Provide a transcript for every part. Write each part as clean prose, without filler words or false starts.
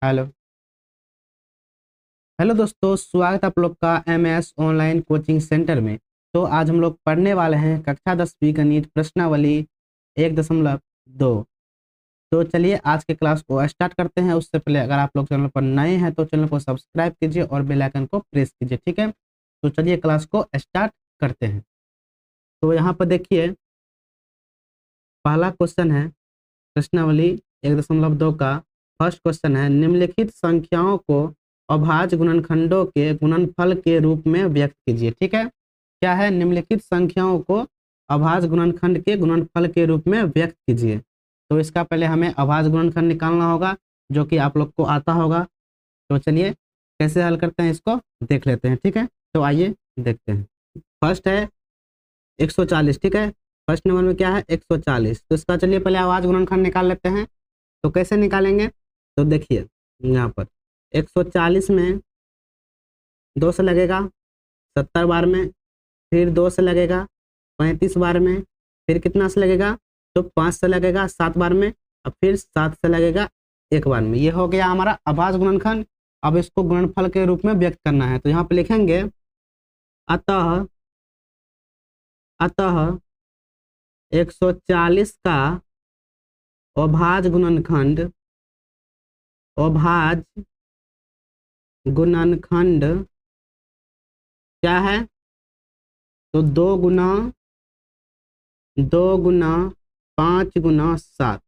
Hello hello दोस्तों, स्वागत है आप लोग का MS ऑनलाइन कोचिंग सेंटर में। तो आज हम लोग पढ़ने वाले हैं कक्षा 10वीं गणित प्रश्नावली 1.2। तो चलिए आज के क्लास को स्टार्ट करते हैं। उससे पहले अगर आप लोग चैनल पर नए हैं तो चैनल को सब्सक्राइब कीजिए और बेल आइकन को प्रेस कीजिए, ठीक है। तो चलिए क्लास को स्टार्ट करते हैं। तो यहाँ पर देखिए, पहला क्वेश्चन है प्रश्नावली 1.2 का फर्स्ट क्वेश्चन है, निम्नलिखित संख्याओं को अभाज्य गुणनखंडों के गुणनफल के रूप में व्यक्त कीजिए। ठीक है, क्या है? निम्नलिखित संख्याओं को अभाज्य गुणनखंड के गुणनफल के रूप में व्यक्त कीजिए। तो इसका पहले हमें अभाज्य गुणनखंड निकालना होगा, जो कि आप लोग को आता होगा। तो चलिए कैसे हल करते हैं इसको देख लेते हैं, ठीक है। तो आइए देखते हैं। फर्स्ट है 140, ठीक है। फर्स्ट नंबर में क्या है? 140। तो इसका चलिए पहले अभाज्य गुणनखंड निकाल लेते हैं। तो कैसे निकालेंगे? तो देखिए यहाँ पर 140 में 2 से लगेगा 70 बार में, फिर 2 से लगेगा 35 बार में, फिर कितना से लगेगा? तो 5 से लगेगा 7 बार में, और फिर 7 से लगेगा 1 बार में। ये हो गया हमारा अभाज्य गुणनखंड। अब इसको गुणनफल के रूप में व्यक्त करना है। तो यहाँ पे लिखेंगे अतः 140 का अभाज्य गुणनखंड क्या है? तो 2 गुना 5 गुना 7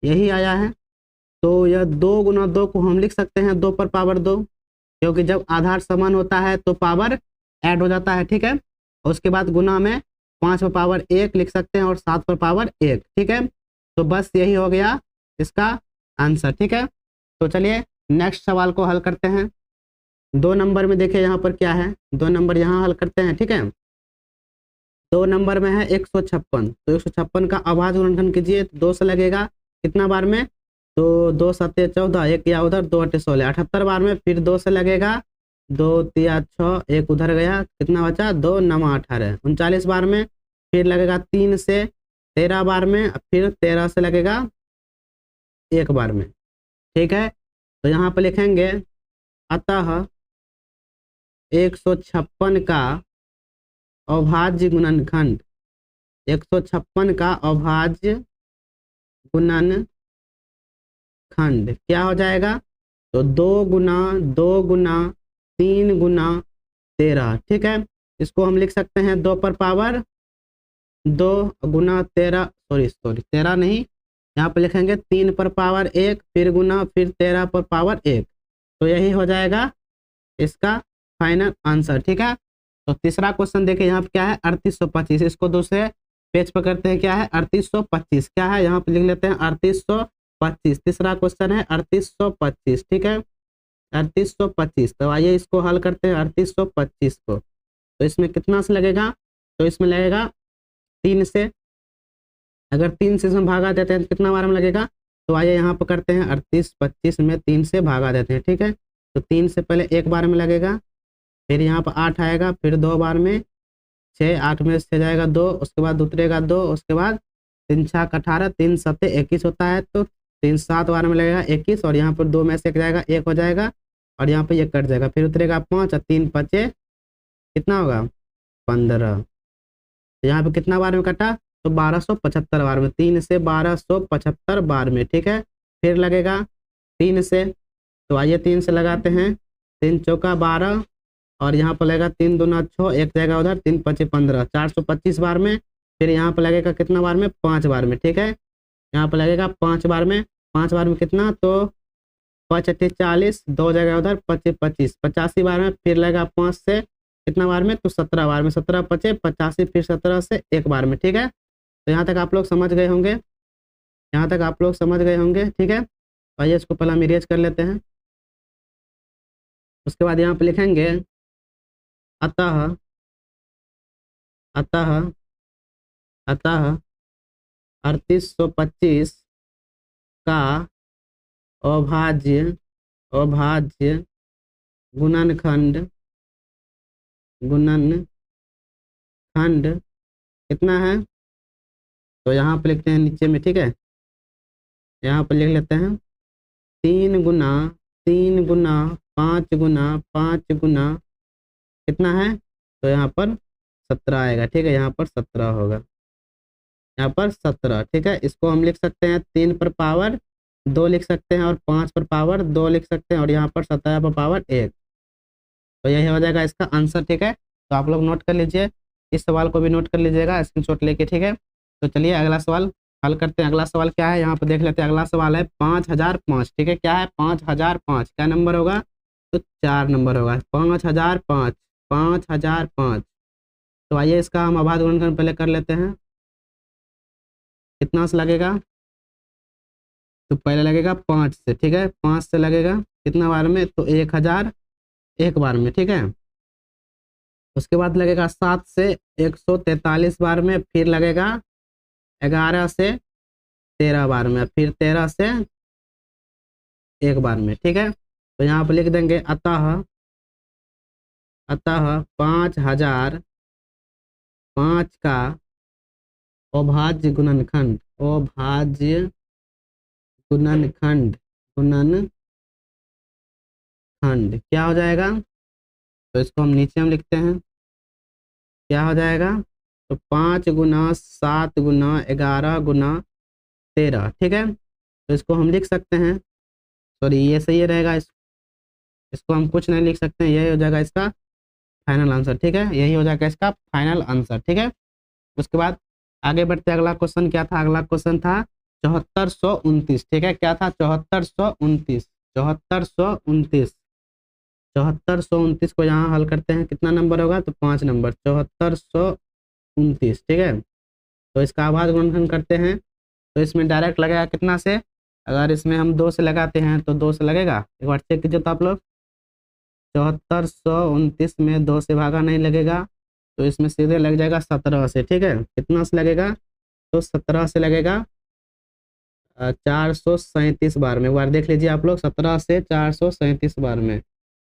यही आया है। तो यह 2 गुना 2 को हम लिख सकते हैं 2 पर पावर 2, क्योंकि जब आधार समान होता है तो पावर ऐड हो जाता है, ठीक है। और उसके बाद गुना में 5 पर पावर 1 लिख सकते हैं और 7 पर पावर 1, ठीक है। तो बस यही हो गया इसका आंसर, ठीक है। तो चलिए नेक्स्ट सवाल को हल करते हैं। 2 नंबर में देखिए यहाँ पर क्या है, 2 नंबर यहाँ हल करते हैं, ठीक है। 2 नंबर में है 156। तो 156 का अभाज्य गुणनखंड कीजिए। 2 से लगेगा कितना बार में? तो 2 7 14, 1 गया उधर, 2 8 16, 78 बार में। फिर 2 से लगेगा 2 3 6, 1 उधर गया, कितना बचा? 2 9 18, 39 बार में। फिर लगेगा 3 से 13 बार में, फिर 13 से लगेगा 1 बार में, ठीक है। तो यहाँ पर लिखेंगे अतः 156 का अभाज्य गुणनखंड, 156 का अभाज्य गुणनखंड क्या हो जाएगा? तो 2 गुना 3 गुना 13, ठीक है। इसको हम लिख सकते हैं 2 पर पावर 2 गुना 13, सॉरी 13 नहीं, यहाँ पे लिखेंगे 3 पर पावर 1, फिर गुना, फिर 13 पर पावर 1। तो यही हो जाएगा इसका फाइनल आंसर, ठीक है। तो तीसरा क्वेश्चन देखिए, यहाँ पे क्या है? 3825। इसको दूसरे पेज पर करते हैं। क्या है? 3825 क्या है? यहाँ पे लिख लेते हैं 3825। तीसरा क्वेश्चन है 3825, ठीक है। 3825। तो आइए इसको हल करते हैं 3825 को। तो इसमें कितना से लगेगा? तो इसमें लगेगा 3 से। अगर 3 से इसमें भागा देते हैं तो कितना बार में लगेगा? तो आइए यहाँ पर करते हैं 3825 में 3 से भागा देते हैं, ठीक है। तो 3 से पहले 1 बार में लगेगा, फिर यहाँ पर 8 आएगा, फिर 2 बार में 6, 8 में से जाएगा 2, उसके बाद उतरेगा 2, उसके बाद 3 6 18, 3 7 21 होता है। तो 3 7 बार में लगेगा 21, और यहाँ पर 2 में से 1 जाएगा, 1 हो जाएगा, और यहाँ पर ये कट जाएगा, फिर उतरेगा 5, और 3 5 कितना होगा? 15। तो यहाँ पे कितना बार में कटा? तो 1275 बार में, 3 से 1275 बार में, ठीक है। फिर लगेगा 3 से। तो आइए 3 से लगाते हैं। 3 चौका 12, और यहाँ पर लगेगा 3 दूना 6, 1 जाएगा उधर, 3 5 15, 425 बार में। फिर यहाँ पर लगेगा कितना बार में? 5 बार में, ठीक है। यहाँ पर लगेगा 5 बार में। 5 बार में कितना? तो 5 8 40, 2 जाएगा उधर, 25 25, 85 बार में। फिर लगेगा 5 से कितना बार में? तो 17 बार में, 17 5 85, फिर 17 से 1 बार में, ठीक है। तो यहाँ तक आप लोग समझ गए होंगे, यहाँ तक आप लोग समझ गए होंगे, ठीक है। आइए इसको पहले हम इरेज कर लेते हैं। उसके बाद यहाँ पे लिखेंगे अतः 3825 का अभाज्य गुणनखंड कितना है? तो यहाँ पे लिखते हैं नीचे में, ठीक है। यहाँ पर लिख लेते हैं 3 गुना 3 गुना 5 गुना 5 गुना कितना है, तो यहाँ पर 17 आएगा। ठीक है, यहाँ पर 17 होगा, यहाँ पर 17। ठीक है, इसको हम लिख सकते हैं 3 पर पावर 2 लिख सकते हैं, और 5 पर पावर 2 लिख सकते हैं, और यहाँ पर 17 पर पावर 1। तो यही हो जाएगा इसका आंसर। ठीक है, तो आप लोग नोट कर लीजिए, इस सवाल को भी नोट कर लीजिएगा स्क्रीनशॉट लेके। ठीक है, तो चलिए अगला सवाल हल करते हैं। अगला सवाल क्या है यहाँ पर देख लेते हैं। अगला सवाल है 5005। ठीक है, क्या है 5005, क्या नंबर होगा, तो 4 नंबर होगा। 5005, 5005। तो आइए इसका हम अभाज्य गुणनखंड पहले कर लेते हैं। कितना से लगेगा, तो पहले लगेगा 5 से। ठीक है, 5 से लगेगा कितना बार में, तो 1000 एक बार में। ठीक है, उसके बाद लगेगा 7 से 143 बार में, फिर लगेगा 11 से 13 बार में, फिर 13 से 1 बार में। ठीक है, तो यहाँ पर लिख देंगे अतः 5005 का अभाज्य गुणनखंड, अभाज्य गुणनखंड क्या हो जाएगा, तो इसको हम नीचे हम लिखते हैं, क्या हो जाएगा, तो 5 गुना 7 गुना 11 गुना 13। ठीक है, तो इसको हम लिख सकते हैं, सॉरी ये सही रहेगा, इसको हम कुछ नहीं लिख सकते हैं, यही हो जाएगा इसका फाइनल आंसर। ठीक है, यही हो जाएगा इसका फाइनल आंसर। ठीक है, उसके बाद आगे बढ़ते, अगला क्वेश्चन क्या था, अगला क्वेश्चन था 7429। ठीक है, क्या था 7429, 7429 को यहाँ हल करते हैं, कितना नंबर होगा, तो 5 नंबर, 7429। ठीक है, तो इसका अभाज्य गुणनखंड करते हैं, तो इसमें डायरेक्ट लगेगा कितना से, अगर इसमें हम 2 से लगाते हैं तो 2 से लगेगा, एक बार चेक कीजिए तो आप लोग। 7429 में 2 से भागा नहीं लगेगा, तो इसमें सीधे लग जाएगा 17 से। ठीक है, कितना से लगेगा, तो 17 से लगेगा 437 बार में। एक बार देख लीजिए आप लोग, 17 से 437 बार में।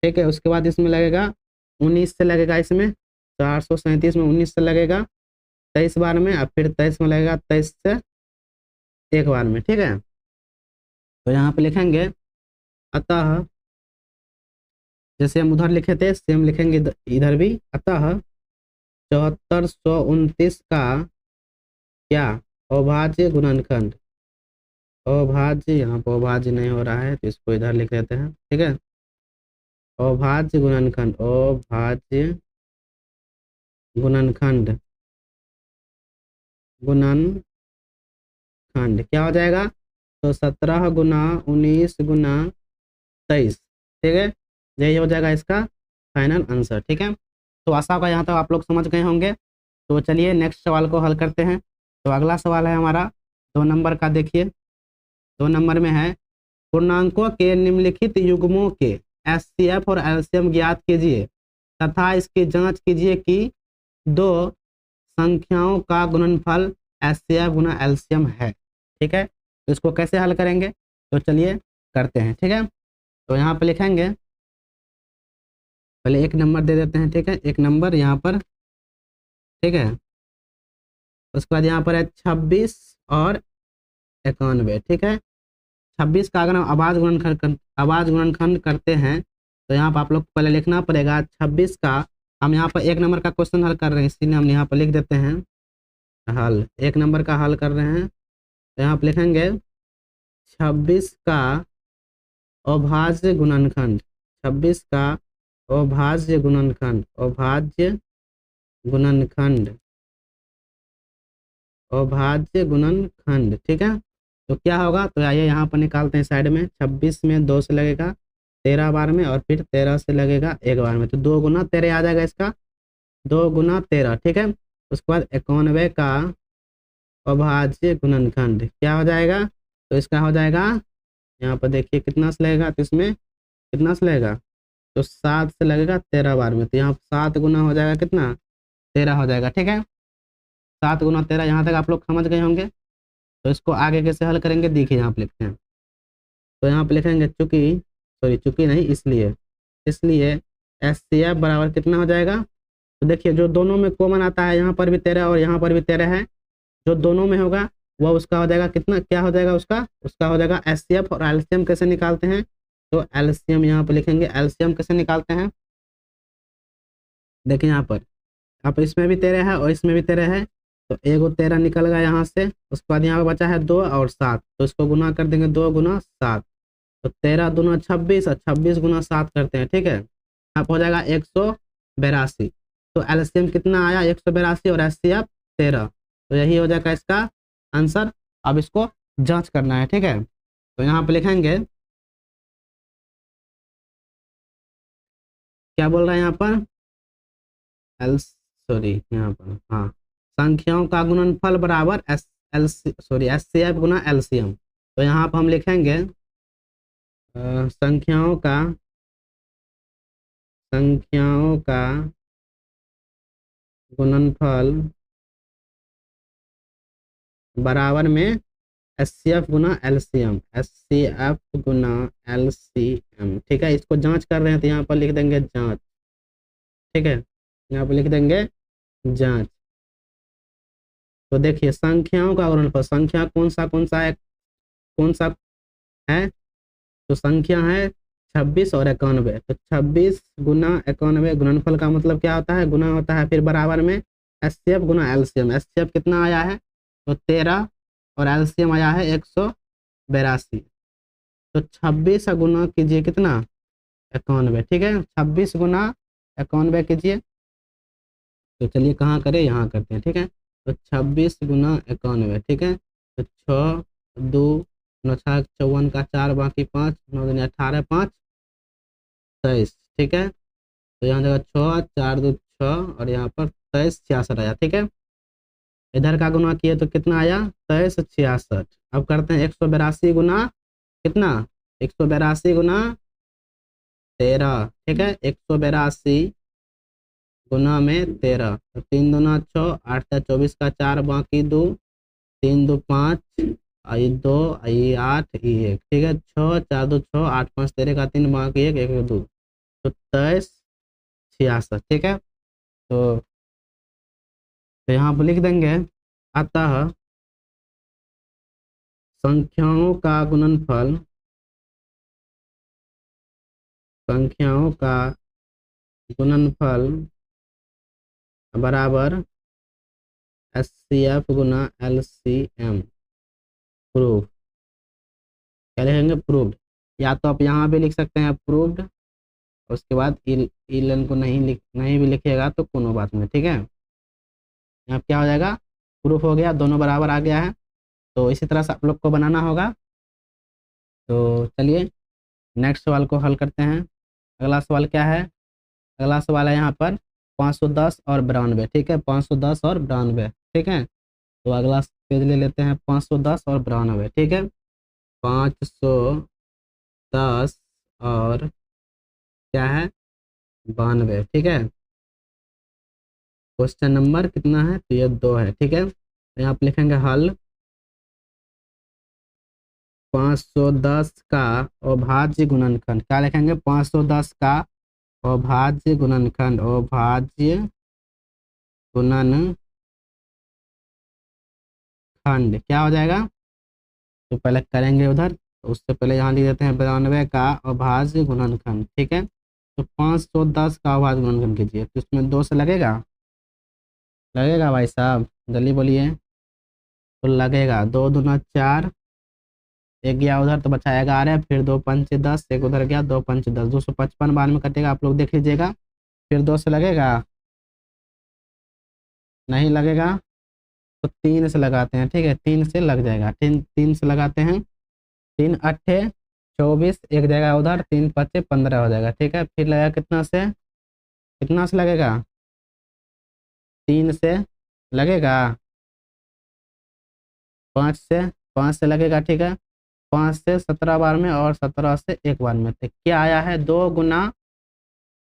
ठीक है, उसके बाद इसमें लगेगा 19 से लगेगा, इसमें 437 में 19 से लगेगा 23 बार में, और फिर 23 में लगेगा 23 से 1 बार में। ठीक है, तो यहाँ पे लिखेंगे अतः, जैसे हम उधर लिखे थे सेम लिखेंगे इधर भी, अतः 7429 का क्या अभाज्य गुणनखंड, अभाज्य, यहाँ पर अभाज्य नहीं हो रहा है तो इसको इधर लिख लेते हैं। ठीक है, अभाज्य गुणनखंड, अभाज्य गुणनखंड क्या हो जाएगा, तो 17 गुना 19 गुना 23। ठीक है, यही हो जाएगा इसका फाइनल आंसर। ठीक है, तो आशा होगा यहाँ तक आप लोग समझ गए होंगे। तो चलिए नेक्स्ट सवाल को हल करते हैं। तो अगला सवाल है हमारा 2 नंबर का। देखिए 2 नंबर में है, पूर्णांकों के निम्नलिखित युग्मों के एचसीएफ और एलसीएम ज्ञात कीजिए तथा इसकी जांच कीजिए कि 2 संख्याओं का गुणनफल एचसीएफ गुना एलसीएम है। ठीक है, तो इसको कैसे हल करेंगे, तो चलिए करते हैं। ठीक है, तो यहाँ पर लिखेंगे, पहले 1 नंबर दे देते हैं। ठीक है, 1 नंबर यहाँ पर। ठीक है, उसके बाद यहाँ पर है 26 और 91। ठीक है, 26 का अगर हम अभाज्य गुणनखंड करते हैं, तो यहाँ पर आप लोग को पहले लिखना पड़ेगा 26 का, हम यहाँ पर 1 नंबर का क्वेश्चन हल कर रहे हैं, इसीलिए हम यहाँ पर लिख देते हैं हल, 1 नंबर का हल कर रहे हैं। तो यहाँ पर लिखेंगे 26 का अभाज्य गुणनखंड, 26 का अभाज्य गुणनखंड, अभाज्य गुणनखंड। ठीक है, तो क्या होगा, तो आइए यहाँ पर निकालते हैं साइड में। 26 में 2 से लगेगा 13 बार में, और फिर 13 से लगेगा 1 बार में, तो 2 गुना 13 आ जाएगा इसका, 2 गुना 13। ठीक है, उसके बाद 91 का अभाज्य गुणनखंड क्या हो जाएगा, तो इसका हो जाएगा, यहाँ पर देखिए कितना से लगेगा, तो इसमें कितना से लगेगा, तो 7 से लगेगा 13 बार में, तो यहाँ 7 गुना हो जाएगा कितना, 13 हो जाएगा। ठीक है, 7 गुना 13, यहाँ तक आप लोग समझ गए होंगे। तो इसको आगे कैसे हल करेंगे, देखिए यहाँ पे लिखते हैं। तो यहाँ पे लिखेंगे चूंकि नहीं, इसलिए एचसीएफ बराबर कितना हो जाएगा, तो देखिए जो दोनों में कॉमन आता है, यहाँ पर भी 13 और यहाँ पर भी 13 है, जो दोनों में होगा वह उसका हो जाएगा कितना, क्या हो जाएगा उसका हो जाएगा एचसीएफ। और एलसीएम कैसे निकालते हैं, तो एलसीएम यहाँ पर लिखेंगे। एलसीएम कैसे निकालते हैं, देखिए यहाँ पर इसमें भी 13 है और इसमें भी 13 है, तो एगो 13 निकल गया यहाँ से। उसके बाद यहाँ पर बचा है 2 और 7, तो इसको गुना कर देंगे, 2 गुना 7, तो 13 दूना 26 और 26 गुना 7 करते हैं, ठीक है। यहाँ पर हो जाएगा 182। तो एलसीएम कितना आया, 182 और एचसीएफ 13, तो यही हो जाएगा इसका आंसर। अब इसको जांच करना है, ठीक है। तो यहाँ पर लिखेंगे, क्या बोल रहा है यहाँ पर, एल सॉरी यहाँ पर, हाँ, संख्याओं का गुणनफल बराबर एचसीएफ गुना एलसीएम। तो यहाँ पर हम लिखेंगे संख्याओं का गुणनफल बराबर में एचसीएफ गुना एलसीएम, एचसीएफ गुना एलसीएम, ठीक है। इसको जांच कर रहे हैं तो यहाँ पर लिख देंगे जांच, ठीक है, यहाँ पर लिख देंगे जांच। तो देखिए संख्याओं का गुणनफल, संख्या कौन सा है, कौन सा है, तो संख्या है 26 और 91, तो 26 गुना 91 गुणनफल का मतलब क्या होता है, गुना होता है, फिर बराबर में एचसीएफ गुना एलसीएम। एचसीएफ कितना आया है, तो 13 और एलसीएम आया है 182, तो 26 गुना कीजिए कितना, 91, ठीक है, 26 गुना 91 कीजिए। तो चलिए कहाँ करें, यहाँ करते हैं, ठीक है। तो 26 गुना 91, ठीक है, तो 6 2 9 6 54 का 4 बाकी 5 9 दूनी 18 5 23, ठीक है। तो यहाँ जगह 6 4 2 6 और यहाँ पर 23 66 आया, ठीक है। इधर का गुना किए तो कितना आया, 23 66। अब करते हैं 182 गुना कितना, 182 गुना 13, ठीक है, 182 गुना में 13, तो 3 दूना 6 8 24 का 4 बाकी 2 3 2 5 आई 2 आई 8 1, ठीक है, 6 4 2 6 8 5 13 का 3 बाकी 1 1 2, तो 23 66, ठीक है। तो यहाँ पर लिख देंगे, अतः संख्याओं का गुणनफल, संख्याओं का गुणनफल बराबर एचसीएफ गुना एलसीएम, प्रूफ। क्या लिखेंगे, प्रूव्ड, या तो आप यहाँ भी लिख सकते हैं प्रूव्ड, उसके बाद इलन को नहीं भी लिखिएगा तो कोनो बात नहीं, ठीक है। यहाँ क्या हो जाएगा, प्रूफ हो गया, दोनों बराबर आ गया है। तो इसी तरह से आप लोग को बनाना होगा। तो चलिए नेक्स्ट सवाल को हल करते हैं। अगला सवाल क्या है, अगला सवाल है यहाँ पर 510 और 92, ठीक है, 510 और 92, ठीक है। तो अगला पेज ले लेते हैं, 510 और 92, ठीक है, 510 और क्या है 92, ठीक है। क्वेश्चन नंबर कितना है, तो ये 2 है, ठीक है। तो यहाँ पे लिखेंगे हल, 510 का अभाज्य गुणनखंड, क्या लिखेंगे, 510 का अभाज्य गुणनखंड, अभाज्य गुणनखंड क्या हो जाएगा, तो पहले करेंगे उधर, तो उससे पहले यहाँ लिख देते हैं 92 का अभाज्य गुणनखंड, ठीक है। तो 510 का अभाज्य गुणनखंड कीजिए, तो इसमें 2 से लगेगा भाई साहब, जल्दी बोलिए, तो लगेगा 2 दूना 4, एक गया उधर तो बचा 11, फिर 2 पंच 10, एक उधर गया 2 पंच 10, 255 बाद में कटेगा, आप लोग देख लीजिएगा। फिर 2 से लगेगा, नहीं लगेगा, तो 3 से लगाते हैं, ठीक है, 3 से लग जाएगा, 3 से लगाते हैं, 3 अट्ठे 24, एक जगह उधर, 3 पच्चे 15 हो जाएगा, ठीक है। फिर लगेगा कितना से लगेगा, 3 से लगेगा, 5 से लगेगा, ठीक है, 5 से 17 बार में और 17 से एक बार में, तो क्या आया है, 2 गुना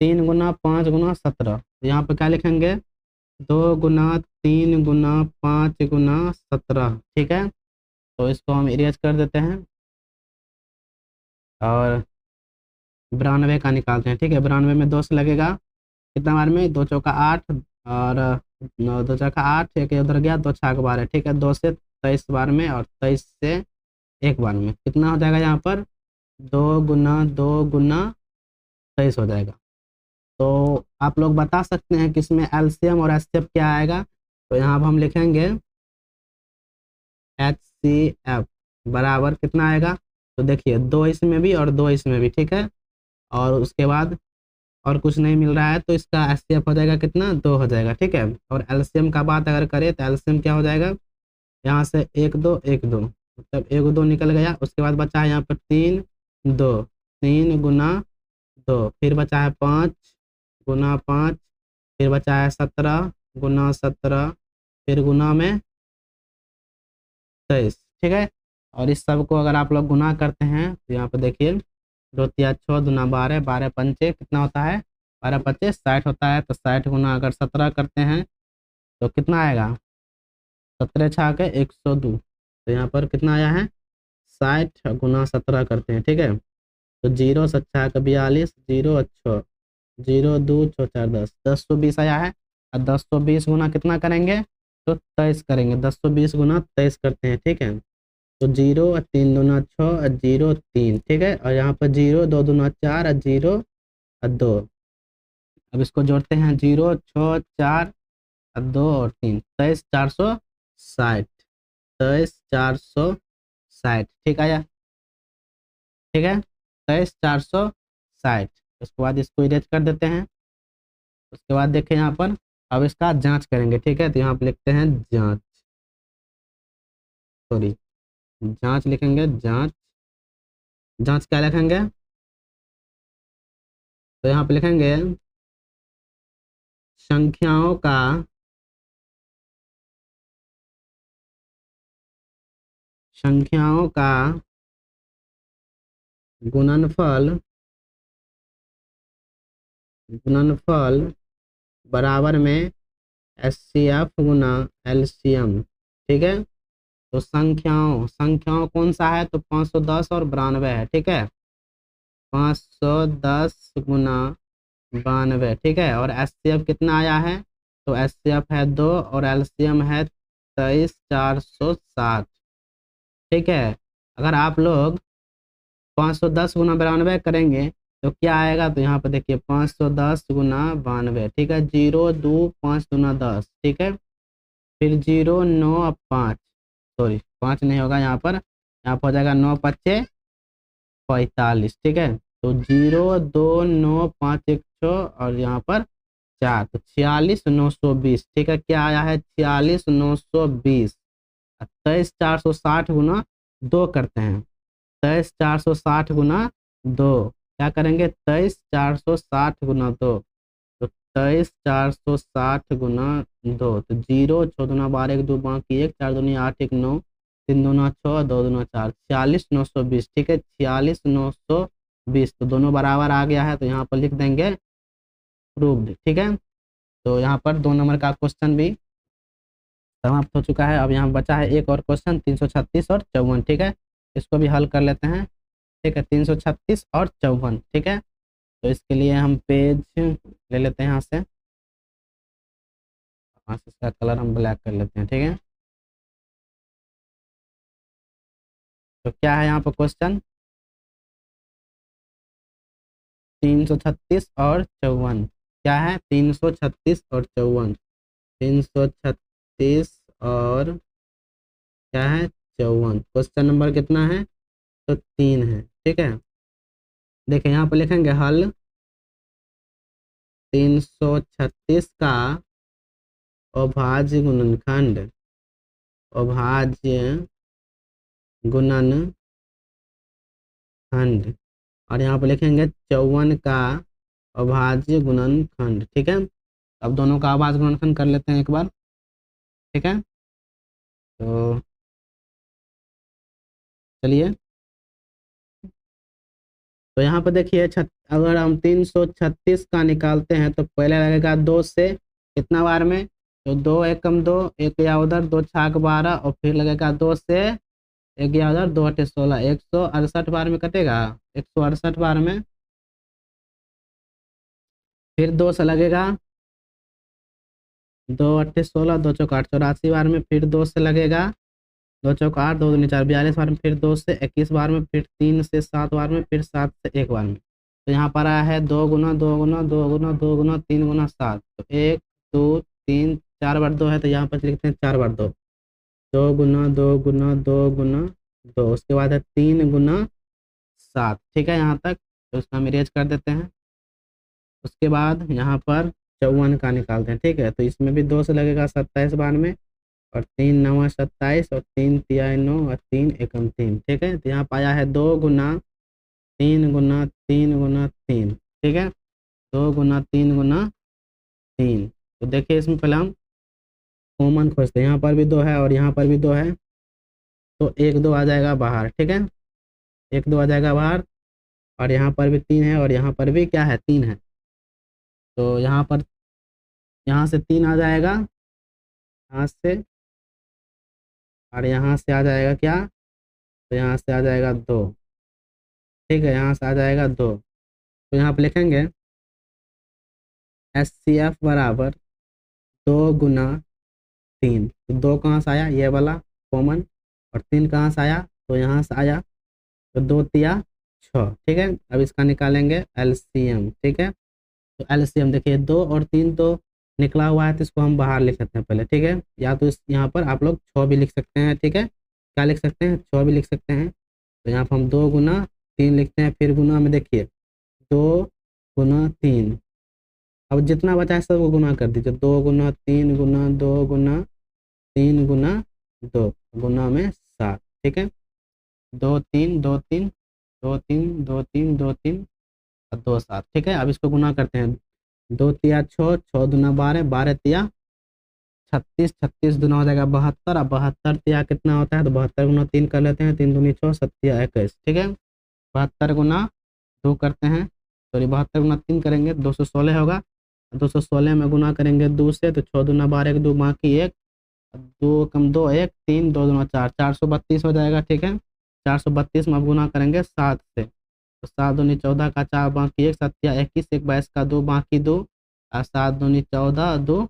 3 गुना 5 गुना 17, तो यहाँ पे क्या लिखेंगे, 2 गुना 3 गुना 5 गुना 17, ठीक है। तो इसको हम इरेज कर देते हैं और 92 का निकालते हैं, ठीक है। 92 में 2 से लगेगा, कितना बार में, 2 चौका 8 और 2 चौका 8, एक उधर गया, 2 छाक 12, ठीक है, 2 से 23 बार में और 23 से एक बार में, कितना हो जाएगा यहाँ पर दो गुना 23 हो जाएगा। तो आप लोग बता सकते हैं कि इसमें एलसीएम और एचसीएफ क्या आएगा। तो यहाँ अब हम लिखेंगे HCF बराबर कितना आएगा। तो देखिए 2 इसमें भी और 2 इसमें भी, ठीक है। और उसके बाद और कुछ नहीं मिल रहा है तो इसका HCF हो जाएगा कितना, 2 हो जाएगा, ठीक है। और एलसीएम का बात अगर करें तो एलसीएम क्या हो जाएगा, यहाँ से 1 2 मतलब 1 2 निकल गया। उसके बाद बचा है यहाँ पर 3 2, 3 गुना 2, फिर बचा है 5 गुना 5, फिर बचा है 17 गुना 17, फिर गुना में 23, ठीक है। और इस सब को अगर आप लोग गुना करते हैं तो यहाँ पर देखिए 2 3 6 2 12, 12 पंचे कितना होता है, 12 25 60 होता है। तो 60 गुना अगर 17 करते हैं तो कितना आएगा, 17 छा के 102। तो यहाँ पर कितना आया है, 60 गुना 17 करते हैं, ठीक है। तो 0 7 का 42, 0 अच्छा 0 2 6 4 10, 1020 आया है। और 1020 गुना कितना करेंगे, तो 23 करेंगे। 1020 गुना 23 करते हैं, ठीक है। तो 0 और 3 दूना 6 और 0 3, ठीक है। और यहाँ पर 0 2 दूना 4 और 0 और 2। अब इसको जोड़ते हैं, 0 6 4 और 2 और 3, 23 460, 23 460, ठीक आया, ठीक है। 23 460। उसके बाद इसको इरेज कर देते हैं। उसके बाद देखें यहाँ पर अब इसका जांच करेंगे, ठीक है। तो यहाँ पर लिखते हैं जांच, सॉरी जांच लिखेंगे, जांच। जांच क्या लिखेंगे, तो यहाँ पे लिखेंगे संख्याओं का संख्याओं का गुणनफल गुणनफल बराबर में HCF गुना LCM, ठीक है। तो संख्याओं कौन सा है, तो 510 और 92 है, ठीक है। 510 गुना 92, ठीक है। और HCF कितना आया है, तो HCF है 2 और LCM है 23 460, ठीक है। अगर आप लोग 510 गुना 92 करेंगे तो क्या आएगा, तो यहाँ पर देखिए 510 गुना 92, ठीक है। 0 2 5 दूना 10, ठीक है। फिर 0 9 5, सॉरी 5 नहीं होगा यहाँ पर, यहाँ पर हो जाएगा 9 5 45, ठीक है। तो 0 2 9 5 1 6 और यहाँ पर 4, तो 46 920, ठीक है। क्या आया है, 46 920। 23 460 गुना 2 करते हैं, 23 460 गुना 2 क्या करेंगे, 23 460 गुना 2। तो 23 460 गुना 2, तो 0 6 दूना 12 1 2 बाकी 1 4 दूनी 8 1 9 3 दूना 6 2 दूना 4, 46 920, ठीक है। 46 920, तो दोनों बराबर आ गया है। तो यहाँ पर लिख देंगे प्रूव्ड, ठीक है। तो यहाँ पर 2 नंबर का क्वेश्चन भी समाप्त हो चुका है। अब यहाँ बचा है एक और क्वेश्चन 336 और 54, ठीक है। इसको भी हल कर लेते हैं, ठीक है। 336 और 54, ठीक है। तो इसके लिए हम पेज ले लेते हैं यहाँ से, इसका कलर हम ब्लैक कर लेते हैं, ठीक है। तो क्या है यहाँ पर क्वेश्चन, 336 और 54, क्या है 336 और 54, 336 और क्या है 54। क्वेश्चन नंबर कितना है, तो 3 है, ठीक है। देखिए यहाँ पर लिखेंगे हल, 336 का अभाज्य गुणनखंड, अभाज्य गुणनखंड। और यहाँ पर लिखेंगे 54 का अभाज्य गुणनखंड, ठीक है। अब दोनों का अभाज्य गुणनखंड कर लेते हैं एक बार, ठीक है। तो चलिए, तो यहाँ पर देखिए अगर हम 336 का निकालते हैं तो पहले लगेगा 2 से कितना बार में, तो 2 एकम 2, एक या उधर 2 छाक 12, और फिर लगेगा 2 से एक या उधर 2 अठे 16, 168 बार में कटेगा, 168 बार में। फिर 2 से लगेगा 2 अट्ठे 16, 2 चौक 8 84 बार में। फिर 2 से लगेगा दो चौक 8, दो दूनी 4, 42 बार में, फिर 2 से 21 बार में, फिर 3 से 7 बार में, फिर 7 से 1 बार में। तो यहाँ पर आया है 2 गुना 2 गुना 2 गुना 2 गुना 3 गुना 7, तो 1 2 3 4 बार 2 है, तो यहाँ पर लिखते हैं 4 बार 2, 2 गुना 2 गुना 2 गुना 2, उसके बाद है 3 गुना 7। ठीक है, यहाँ तक तो इसका हम इरेज कर देते हैं। उसके बाद यहाँ पर 54 का निकालते हैं। ठीक है, तो इसमें भी 2 से लगेगा 27 बार में, और 3 9 27, और 3 तिया 9, और 3 एकम 3। ठीक है, तो यहाँ पाया है 2 गुना 3 गुना 3 गुना 3। ठीक है, 2 गुना 3 गुना 3। तो देखिए इसमें पहले हम कॉमन खोजते हैं, यहाँ पर भी 2 है और यहाँ पर भी 2 है, तो 1 2 आ जाएगा बाहर। ठीक है, 1 2 आ जाएगा बाहर, और यहाँ पर भी 3 है और यहाँ पर भी क्या है 3 है, तो यहाँ पर यहाँ से 3 आ जाएगा, यहाँ से, और यहाँ से आ जाएगा क्या, तो यहाँ से आ जाएगा 2। ठीक है, यहाँ से आ जाएगा 2, तो यहाँ पर लिखेंगे HCF बराबर 2 गुना 3। तो 2 कहाँ से आया, ये वाला कॉमन, और 3 कहाँ से आया, तो यहाँ से आया, तो 2 तिया 6। ठीक है, अब इसका निकालेंगे LCM। ठीक है, तो LCM देखिए 2 और 3 तो निकला हुआ है, तो इसको हम बाहर लिख सकते हैं पहले। ठीक है, या तो इस यहाँ पर आप लोग 6 भी लिख सकते हैं। ठीक है, क्या लिख सकते हैं, 6 भी लिख सकते हैं। तो यहाँ पर हम 2 गुना 3 लिखते हैं, फिर गुना में देखिए 2 गुना 3, अब जितना बचा है सबको गुना कर दीजिए, 2 गुना 3 गुना 2 गुना 3 गुना 2 गुना में 7। ठीक है, 2 3 2 3 2 3 2 3 2 3 और 2 7। ठीक है, अब इसको गुना करते हैं, 2 तिया 6, 6 दूना 12, 12 तिया 36, 36 दूना हो जाएगा 72, और 72 तिया कितना होता है, तो 72 गुना 3 कर लेते हैं, 3 दूनी 6, 7 तिया 21। ठीक है, 72 गुना 2 करते हैं, सॉरी 72 गुना 3 करेंगे 216 होगा, 216 में गुना करेंगे 2 से, तो 6 दूना 12, 2 बाकी 1, 2 कम 2 1 3, 2 दूना 4, 432 हो जाएगा। ठीक है, 432 में अब गुना करेंगे 7 से, तो 7 दूनी 14 का 4 बाकी 1, 7 या 21, 1 22 का 2 बाकी 2, और 7 दूनी 14 2,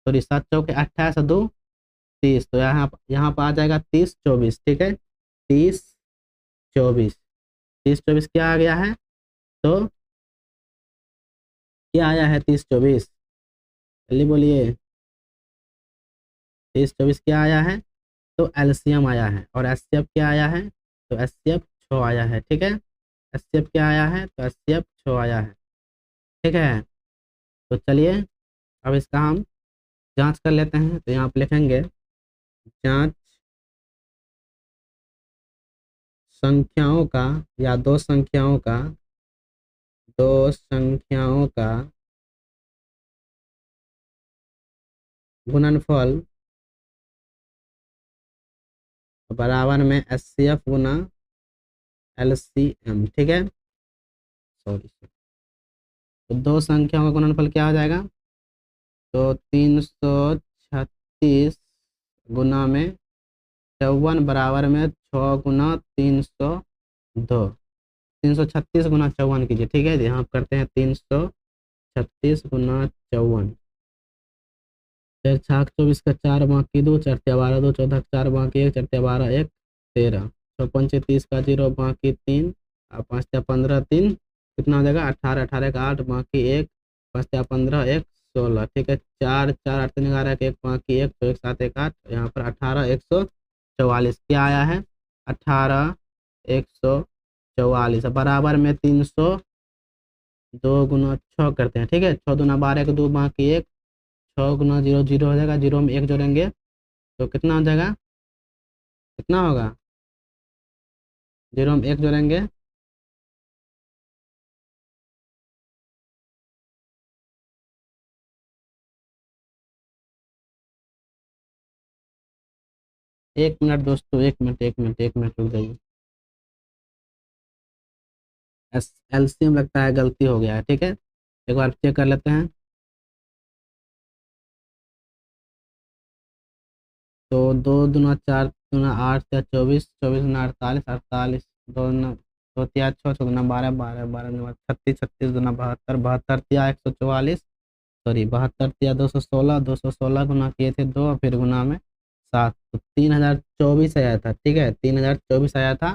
सॉरी 7 चौके 28 2 30, तो यहाँ पर आ जाएगा 30 24। ठीक है, 30 24, 30 24 क्या आ गया है, तो क्या आया है 30 24, जल्दी बोलिए, 30 24 क्या आया है, तो LCM आया है। और HCF क्या आया है, तो HCF 6 आया है। ठीक है, HCF क्या आया है, तो HCF 6 आया है। ठीक है, तो चलिए अब इसका हम जांच कर लेते हैं। तो यहाँ पर लिखेंगे जांच संख्याओं का, या दो संख्याओं का गुणनफल बराबर में HCF गुना LCM। ठीक है, सॉरी, तो दो संख्याओं का गुणनफल क्या हो जाएगा, तो 336 गुना में 54 बराबर में 6 गुना 302, 336 गुना 54 कीजिए। ठीक है, यहाँ करते हैं 336 गुना 54, 4 छाक 24 का 4 बाकी 2, 4 12 2, 14 4 बाकी 1, 4 12 1 13, 6 5 30 का 0 बाकी 3, और 5 15 3 कितना हो जाएगा 18, 18 का 8 बाकी 1, 5 15 1 16। ठीक है, 4 4 8 3 11 1 बाकी 1, तो 1 7 1 8, यहाँ पर 18 144 क्या आया है, 18 144 बराबर में 302 गुना 6 करते हैं। ठीक है, 6 दूना 12 2 बाकी 1, 6 गुना 0 0 हो जाएगा, 0 में 1 जोड़ेंगे तो कितना हो जाएगा, कितना होगा, 0 में 1 जोड़ेंगे, एक मिनट दोस्तों, एक मिनट एक मिनट एक मिनट रुक जाइए, LCM लगता है गलती हो गया है। ठीक है, एक बार चेक कर लेते हैं। तो 2 दूना 4 दूना 8 या 24, 24 दूना 48, 48 2 दूना 2 तिया 6, 6 दूना 12, 12 12 दूना 36, 36 दूना 72, 72 तिया 144, सॉरी 72 तिया 216, 216 गुना किए थे 2, फिर गुना में 7, तो 3024 आया था, ठीक है, 3024 आया था,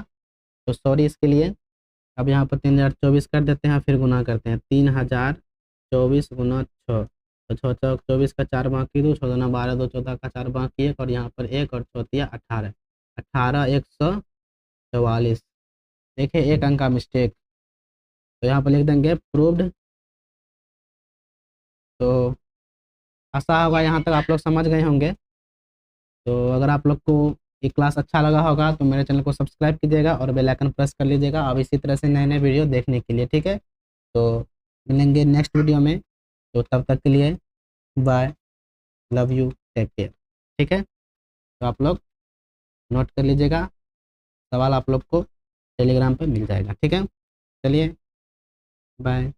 तो सॉरी इसके लिए। अब यहाँ पर 3024 कर देते हैं, फिर गुना करते हैं, 3024 गुना 6, तो 6 चौक 24 का 4 बाकी 2, 6 दूना 12, 2 14 का 4 बाकी 1, और यहाँ पर 1 और 4 18, 144। देखिए एक अंक का मिस्टेक, तो यहाँ पर लिख देंगे प्रूव्ड। तो आशा होगा यहाँ तक आप लोग समझ गए होंगे। तो अगर आप लोग को ये क्लास अच्छा लगा होगा तो मेरे चैनल को सब्सक्राइब कीजिएगा और बेल आइकन प्रेस कर लीजिएगा, अब इसी तरह से नए नए वीडियो देखने के लिए, ठीक है। तो मिलेंगे नेक्स्ट वीडियो में, तो तब तक के लिए bye, love you, take care, ठीक है। तो आप लोग नोट कर लीजिएगा, सवाल आप लोग को टेलीग्राम पे मिल जाएगा, ठीक है। चलिए बाय।